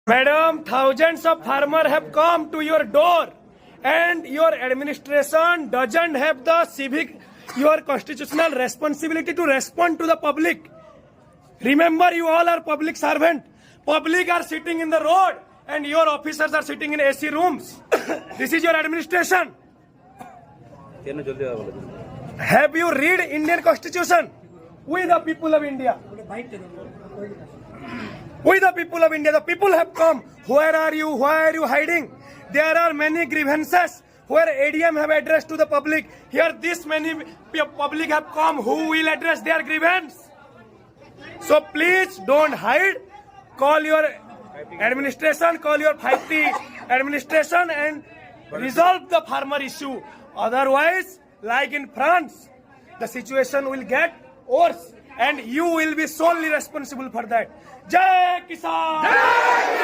Madam, thousands of farmers have come to your door and your administration doesn't have the your constitutional responsibility to respond to the public. Remember, you all are public servant. Public are sitting in the road and your officers are sitting in AC rooms. This is your administration. Have you read Indian Constitution? We the people of India. We the people of India, the people have come. Where are you? Why are you hiding? There are many grievances where ADM have addressed to the public. Here this many public have come who will address their grievance. So please don't hide. Call your administration, call your 5T administration and resolve the farmer issue. Otherwise, like in France, the situation will get worse and you will be solely responsible for that. Jai Kisan!